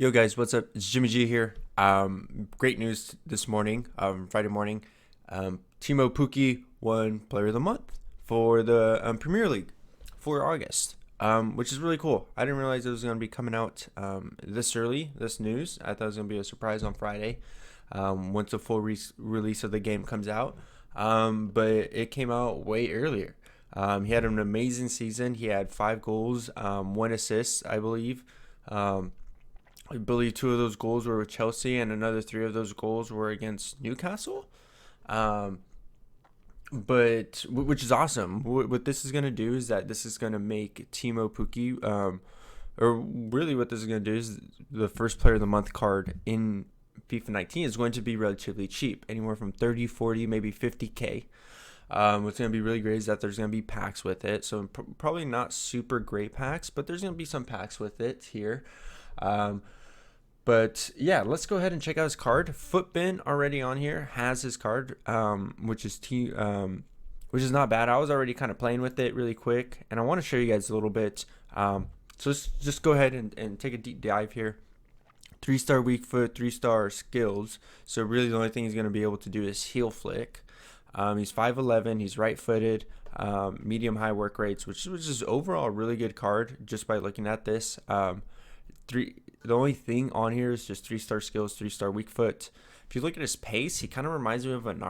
Yo guys, what's up? It's Jimmy G here. Great news this morning, Friday morning. Timo Pukki won Player of the Month for the Premier League for August, which is really cool. I didn't realize it was going to be coming out this early, this news. I thought it was going to be a surprise on Friday once the full release of the game comes out. But it came out way earlier. He had an amazing season. He had 5 goals, 1 assist, I believe. Um, I believe 2 of those goals were with Chelsea, and another 3 of those goals were against Newcastle. Um, but which is awesome. What this is gonna do is that this is gonna make Timo Pukki, or really what this is gonna do is the first Player of the Month card in FIFA 19 is going to be relatively cheap, anywhere from 30, 40, maybe 50K. What's going to be really great is that there's going to be packs with it. So probably not super great packs, but there's going to be some packs with it here. Um, but yeah, let's go ahead and check out his card. Footbin already on here has his card, which is not bad. I was already kind of playing with it really quick, and I want to show you guys a little bit. So let's just go ahead and take a deep dive here. 3-star weak foot, 3-star skills. So really, the only thing he's going to be able to do is heel flick. He's 5'11". He's right-footed. Medium high work rates, which is overall a really good card just by looking at this. The only thing on here is just 3-star skills, 3-star weak foot. If you look at his pace, he kind of reminds me of an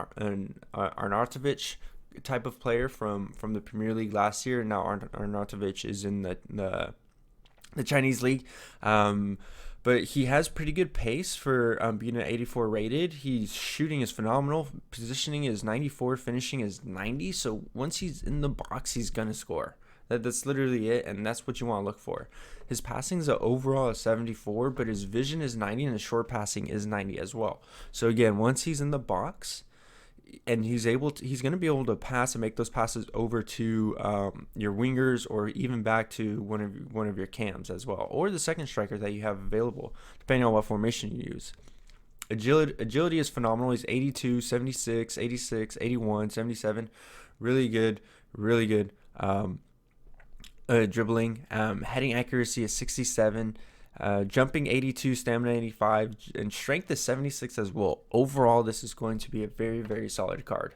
Arnautovic type of player from the Premier League last year. Now Arnautovic is in the Chinese league. But he has pretty good pace for being an 84 rated. His shooting is phenomenal. Positioning is 94. Finishing is 90. So once he's in the box, he's going to score. That's literally it, and that's what you want to look for. His passing is overall a 74, but his vision is 90, and his short passing is 90 as well. So again, once he's in the box, and he's going to be able to pass and make those passes over to your wingers or even back to one of your cams as well, or the second striker that you have available, depending on what formation you use. Agility is phenomenal. He's 82, 76, 86, 81, 77. Really good, really good. Dribbling. Heading accuracy is 67. Jumping 82, stamina 85, and strength is 76 as well. Overall, this is going to be a very, very solid card.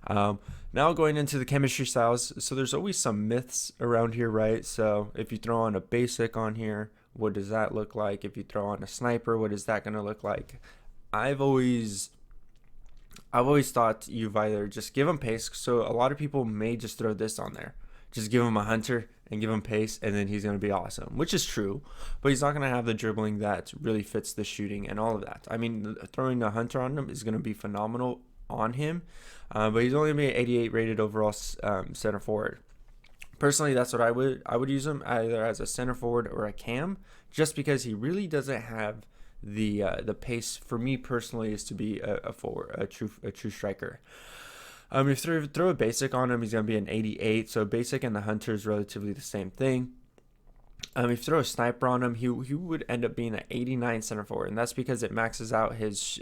Now going into the chemistry styles. So there's always some myths around here, right? So if you throw on a basic on here, what does that look like? If you throw on a sniper, what is that going to look like? I've always thought you've either just give him pace. So a lot of people may just throw this on there. Just give him a hunter and give him pace, and then he's going to be awesome, which is true. But he's not going to have the dribbling that really fits the shooting and all of that. I mean, throwing a hunter on him is going to be phenomenal on him, but he's only going to be an 88 rated overall center forward. Personally, that's what I would use him either as a center forward or a cam, just because he really doesn't have the pace for me personally is to be a forward, a true striker. If you throw a basic on him, he's going to be an 88. So basic and the hunter is relatively the same thing. If you throw a sniper on him, he would end up being an 89 center forward, and that's because it maxes out his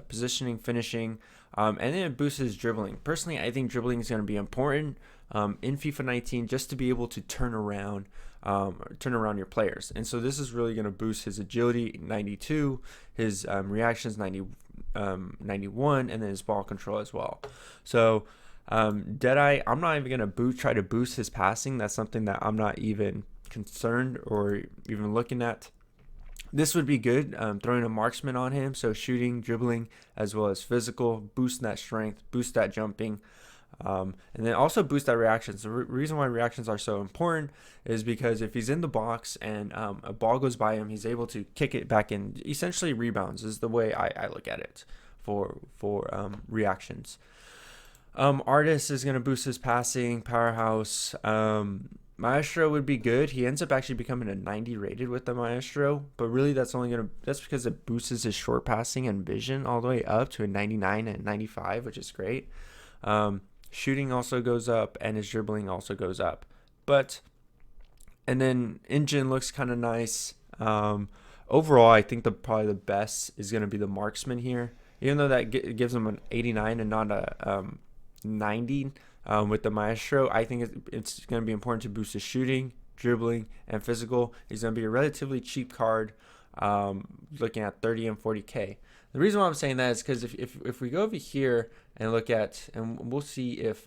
positioning, finishing, and then it boosts his dribbling. Personally, I think dribbling is going to be important in FIFA 19 just to be able to turn around your players, and so this is really going to boost his agility 92, his reactions 91, and then his ball control as well. So Deadeye, I'm not even going to try to boost his passing. That's something that I'm not even concerned or even looking at. This would be good, throwing a marksman on him, so shooting, dribbling, as well as physical, boost that strength, boost that jumping, and then also boost that reactions. The reason why reactions are so important is because if he's in the box and a ball goes by him, he's able to kick it back in. Essentially, rebounds is the way I look at it for reactions. Artist is going to boost his passing, powerhouse. Maestro would be good. He ends up actually becoming a 90 rated with the Maestro, but really that's because it boosts his short passing and vision all the way up to a 99 and 95, which is great. Shooting also goes up, and his dribbling also goes up. And then engine looks kind of nice. Overall, I think probably the best is going to be the marksman here, even though that gives him an 89 and not a 90. With the Maestro, I think it's going to be important to boost his shooting, dribbling, and physical. He's going to be a relatively cheap card. looking at 30 and 40K. The reason why I'm saying that is because if we go over here and look at, and we'll see if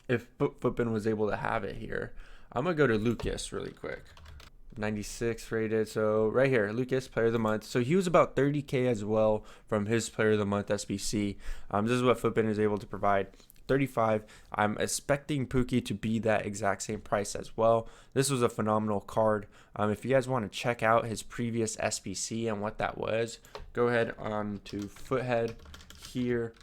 Footbin was able to have it here. I'm gonna go to Lucas really quick. 96 rated. So right here, Lucas, player of the month. So he was about 30K as well from his player of the month SBC. This is what Footbin is able to provide. 35. I'm expecting Pookie to be that exact same price as well. This was a phenomenal card. If you guys want to check out his previous SBC and what that was, go ahead on to Foothead here.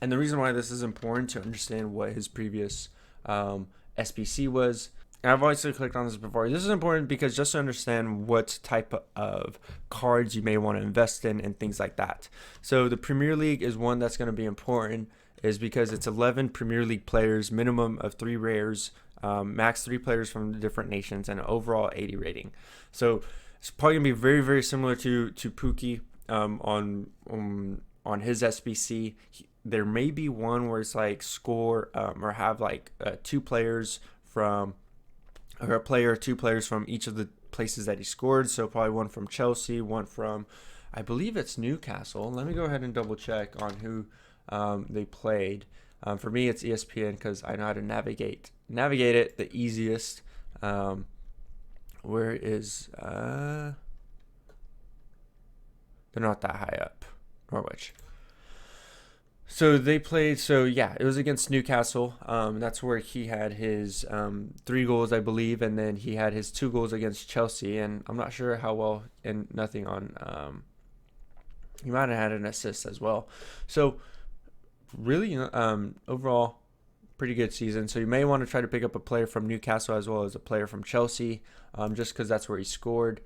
And the reason why this is important to understand what his previous SBC was, and I've always clicked on this before. This is important because just to understand what type of cards you may want to invest in and things like that. So the Premier League is one that's going to be important, is because it's 11 Premier League players, minimum of 3 rares, max 3 players from different nations, and an overall 80 rating. So it's probably gonna be very, very similar to Pookie on his SBC. There may be one where it's like score or have like 2 players from, or a player or 2 players from each of the places that he scored. So probably one from Chelsea, one from, I believe it's Newcastle. Let me go ahead and double check on who they played. For me, it's ESPN because I know how to navigate it the easiest. Where is they're not that high up. Norwich. So they played. So yeah, it was against Newcastle. That's where he had his 3 goals, I believe, and then he had his 2 goals against Chelsea. And I'm not sure how well, and nothing on. He might have had an assist as well. So really, overall, pretty good season. So you may want to try to pick up a player from Newcastle as well as a player from Chelsea, just because that's where he scored.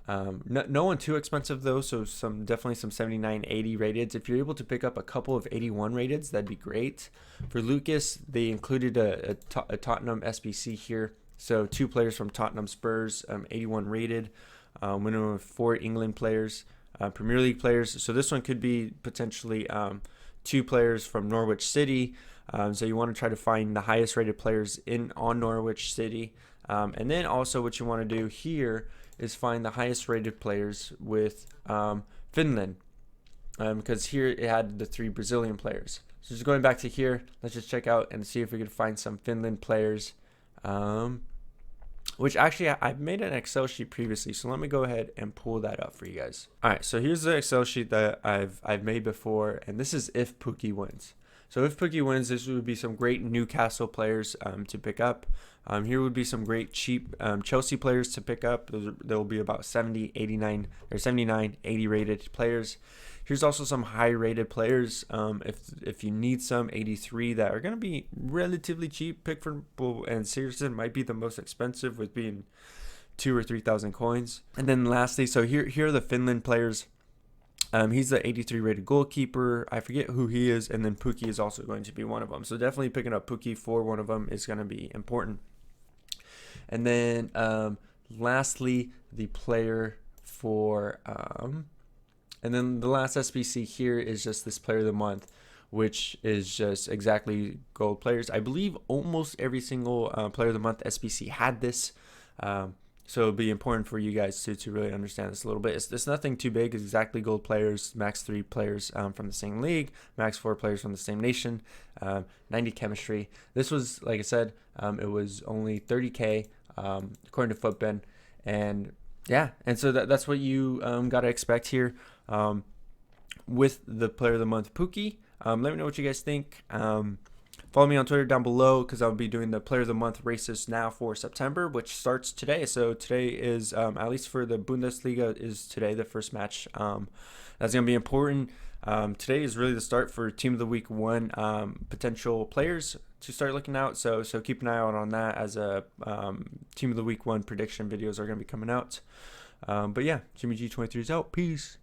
No one too expensive though, so definitely some 79, 80 rated. If you're able to pick up a couple of 81 rated, that'd be great. For Lucas, they included a Tottenham SBC here, so 2 players from Tottenham, Spurs, 81 rated, minimum of 4 England players, Premier League players. So this one could be potentially 2 players from Norwich City. So you want to try to find the highest rated players on Norwich City, and then also what you want to do here is find the highest rated players with Finland, because here it had the 3 Brazilian players. So just going back to here, let's just check out and see if we can find some Finland players, which actually I've made an Excel sheet previously, so let me go ahead and pull that up for you guys. All right, so here's the Excel sheet that I've made before, and this is if Pookie wins. So if Pookie wins, this would be some great Newcastle players to pick up. Here would be some great cheap Chelsea players to pick up. There will be about 70, 89, or 79, 80 rated players. Here's also some high rated players. If you need some 83 that are going to be relatively cheap, Pickford and Searson might be the most expensive with being 2,000 or 3,000 coins. And then lastly, so here are the Finland players. He's the 83 rated goalkeeper. I forget who he is, and then Pookie is also going to be one of them. So definitely picking up Pookie for one of them is going to be important. And then lastly, the player for, and then the last SBC here is just this player of the month, which is just exactly gold players. I believe almost every single player of the month SBC had this. So it'll be important for you guys to really understand this a little bit. It's nothing too big. It's exactly gold players, max 3 players from the same league, max 4 players from the same nation, 90 chemistry. This was, like I said, it was only 30K according to Footbin. And yeah, and so that's what you got to expect here with the player of the month, Pookie. Let me know what you guys think. Follow me on Twitter down below because I'll be doing the Player of the Month races now for September, which starts today. So today is, at least for the Bundesliga, is today the first match. That's going to be important. Today is really the start for Team of the Week 1 potential players to start looking out. So keep an eye out on that, as a Team of the Week 1 prediction videos are going to be coming out. But yeah, Jimmy G23 is out. Peace.